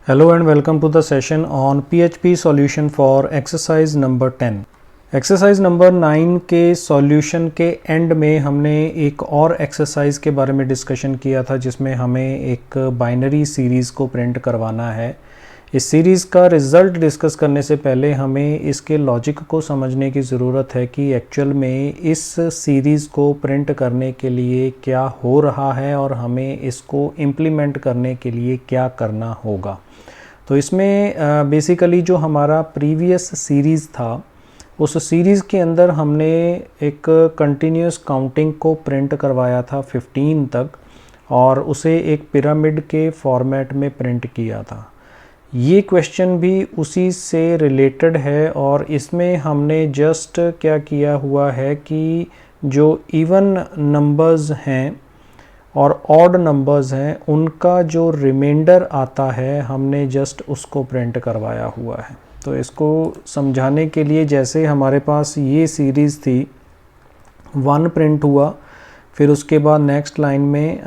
Hello and welcome to the session on PHP solution for exercise number 10। Exercise number 9 के solution के and में हमने एक और एक्सरसाइज के बारे में डिस्कशन किया था जिसमें हमें एक बाइनरी सीरीज़ को प्रिंट करवाना है। इस सीरीज़ का रिज़ल्ट डिस्कस करने से पहले हमें इसके लॉजिक को समझने की ज़रूरत है कि एक्चुअल में इस सीरीज़ को प्रिंट करने के लिए क्या हो रहा है और हमें इसको इम्प्लीमेंट करने के लिए क्या करना होगा। तो इसमें बेसिकली जो हमारा प्रीवियस सीरीज़ था उस सीरीज़ के अंदर हमने एक कंटिन्यूस काउंटिंग को प्रिंट करवाया था 15 तक और उसे एक पिरामिड के फॉर्मेट में प्रिंट किया था। ये क्वेश्चन भी उसी से रिलेटेड है और इसमें हमने जस्ट क्या किया हुआ है कि जो इवन नंबर्स हैं और ऑड नंबर्स हैं उनका जो रिमाइंडर आता है हमने जस्ट उसको प्रिंट करवाया हुआ है। तो इसको समझाने के लिए जैसे हमारे पास ये सीरीज़ थी 1 प्रिंट हुआ, फिर उसके बाद नेक्स्ट लाइन में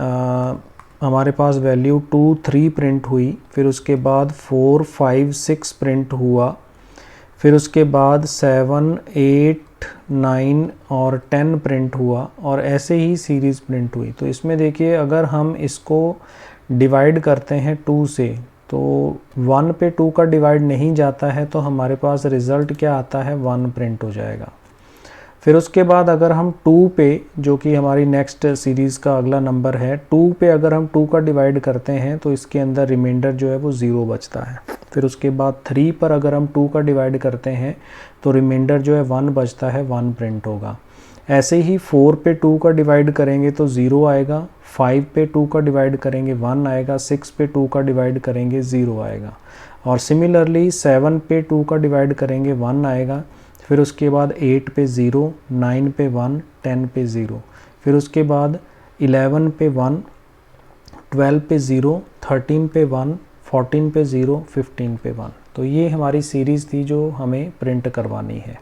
हमारे पास वैल्यू 2 3 प्रिंट हुई, फिर उसके बाद 4 5 6 प्रिंट हुआ, फिर उसके बाद 7 8 9 और 10 प्रिंट हुआ और ऐसे ही सीरीज़ प्रिंट हुई। तो इसमें देखिए अगर हम इसको डिवाइड करते हैं 2 से तो 1 पे 2 का डिवाइड नहीं जाता है तो हमारे पास रिज़ल्ट क्या आता है 1 प्रिंट हो जाएगा। फिर उसके बाद अगर हम 2 पे, जो कि हमारी नेक्स्ट सीरीज़ का अगला नंबर है, 2 पे अगर हम 2 का डिवाइड करते हैं तो इसके अंदर रिमाइंडर जो है वो 0 बचता है। फिर उसके बाद 3 पर अगर हम 2 का डिवाइड करते हैं तो रिमाइंडर जो है 1 बचता है, 1 प्रिंट होगा। ऐसे ही 4 पे 2 का डिवाइड करेंगे तो 0 आएगा, 5 पे 2 का डिवाइड करेंगे 1 आएगा, 6 पे 2 का डिवाइड करेंगे 0 आएगा और सिमिलरली 7 पे 2 का डिवाइड करेंगे 1 आएगा। फिर उसके बाद 8 पे 0, 9 पे 1, 10 पे 0, फिर उसके बाद 11 पे 1, 12 पे 0, 13 पे 1, 14 पे 0, 15 पे 1। तो ये हमारी सीरीज़ थी जो हमें प्रिंट करवानी है।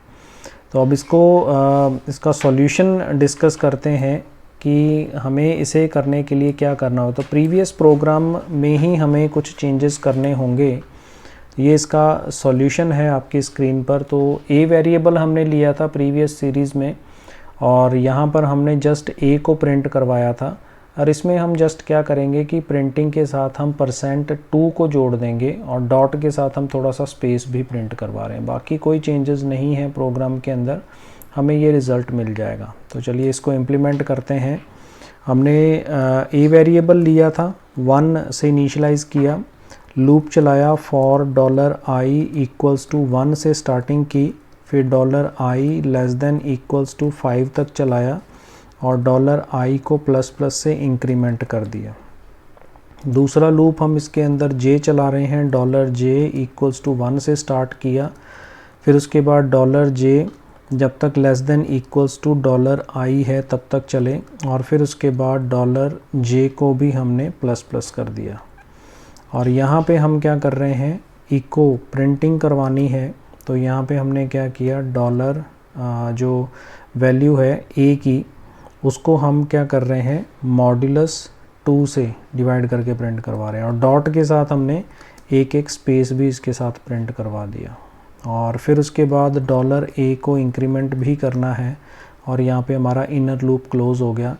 तो अब इसका सॉल्यूशन डिस्कस करते हैं कि हमें इसे करने के लिए क्या करना हो। तो प्रीवियस प्रोग्राम में ही हमें कुछ चेंजेस करने होंगे। ये इसका सॉल्यूशन है आपकी स्क्रीन पर। तो ए वेरिएबल हमने लिया था प्रीवियस सीरीज़ में और यहाँ पर हमने जस्ट ए को प्रिंट करवाया था और इसमें हम जस्ट क्या करेंगे कि प्रिंटिंग के साथ हम %2 को जोड़ देंगे और डॉट के साथ हम थोड़ा सा स्पेस भी प्रिंट करवा रहे हैं। बाकी कोई चेंजेस नहीं है प्रोग्राम के अंदर, हमें ये रिज़ल्ट मिल जाएगा। तो चलिए इसको इम्प्लीमेंट करते हैं। हमने ए वेरिएबल लिया था, 1 से इनिशियलाइज़ किया, लूप चलाया फॉर $i इक्वल्स टू 1 से स्टार्टिंग की, फिर $i less than equals to 5 तक चलाया और $i को प्लस प्लस से इंक्रीमेंट कर दिया। दूसरा लूप हम इसके अंदर j चला रहे हैं, $j इक्वल्स टू 1 से स्टार्ट किया, फिर उसके बाद $j जब तक less than equals to $i है तब तक चले और फिर उसके बाद $j को भी हमने प्लस प्लस कर दिया। और यहाँ पे हम क्या कर रहे हैं, इको प्रिंटिंग करवानी है। तो यहाँ पे हमने क्या किया, डॉलर जो वैल्यू है ए की उसको हम क्या कर रहे हैं मॉड्यूलस 2 से डिवाइड करके प्रिंट करवा रहे हैं और डॉट के साथ हमने एक एक स्पेस भी इसके साथ प्रिंट करवा दिया। और फिर उसके बाद $a को इंक्रीमेंट भी करना है और यहाँ पे हमारा इनर लूप क्लोज़ हो गया।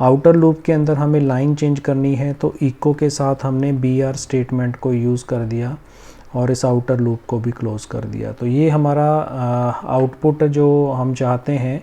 आउटर लूप के अंदर हमें लाइन चेंज करनी है तो इको के साथ हमने br स्टेटमेंट को यूज़ कर दिया और इस आउटर लूप को भी क्लोज़ कर दिया। तो ये हमारा आउटपुट जो हम चाहते हैं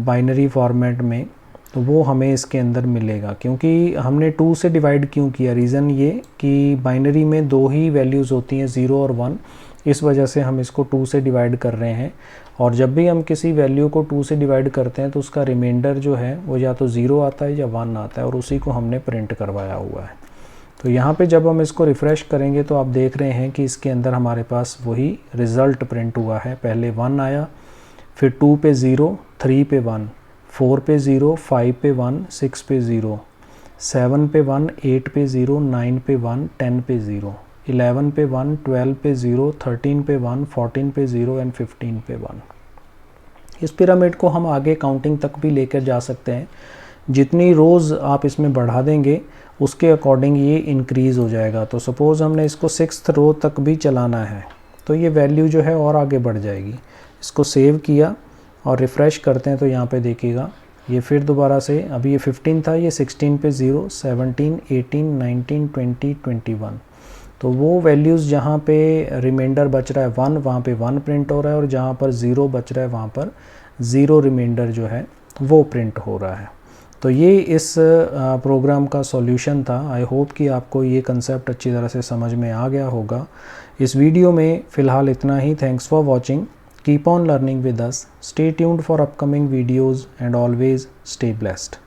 बाइनरी फॉर्मेट में, तो वो हमें इसके अंदर मिलेगा। क्योंकि हमने 2 से डिवाइड क्यों किया, रीज़न ये कि बाइनरी में 2 ही वैल्यूज़ होती हैं, 0 और 1, इस वजह से हम इसको 2 से डिवाइड कर रहे हैं। और जब भी हम किसी वैल्यू को 2 से डिवाइड करते हैं तो उसका रिमाइंडर जो है वो या तो 0 आता है या 1 आता है और उसी को हमने प्रिंट करवाया हुआ है। तो यहाँ पे जब हम इसको रिफ़्रेश करेंगे तो आप देख रहे हैं कि इसके अंदर हमारे पास वही रिज़ल्ट प्रिंट हुआ है। पहले 1 आया, फिर 2 पे 0, 3 पे 1, 4 पे 0, 5 पे 1, 6 पे 0, 7 पे 1, 8 पे 0, 9 पे 1, 10 पे 0, 11 पे 1, 12 पे 0, 13 पे 1, 14 पे 0 एंड 15 पे 1। इस पिरामिड को हम आगे काउंटिंग तक भी लेकर जा सकते हैं। जितनी रोज़ आप इसमें बढ़ा देंगे उसके अकॉर्डिंग ये इंक्रीज़ हो जाएगा। तो सपोज़ हमने इसको 6th रो तक भी चलाना है तो ये वैल्यू जो है और आगे बढ़ जाएगी। इसको सेव किया और रिफ़्रेश करते हैं तो यहाँ पे देखिएगा ये फिर दोबारा से, अभी ये 15 था, ये 16 पे 0, 17, 18, 19, 20, 21। तो वो वैल्यूज़ जहाँ पे रिमाइंडर बच रहा है 1, वहाँ पे 1 प्रिंट हो रहा है, और जहाँ पर 0 बच रहा है वहाँ पर 0 रिमाइंडर जो है वो प्रिंट हो रहा है। तो ये इस प्रोग्राम का सॉल्यूशन था। आई होप कि आपको ये कंसेप्ट अच्छी तरह से समझ में आ गया होगा। इस वीडियो में फ़िलहाल इतना ही। Thanks for watching. Keep on learning with us. Stay tuned for upcoming videos and always stay blessed.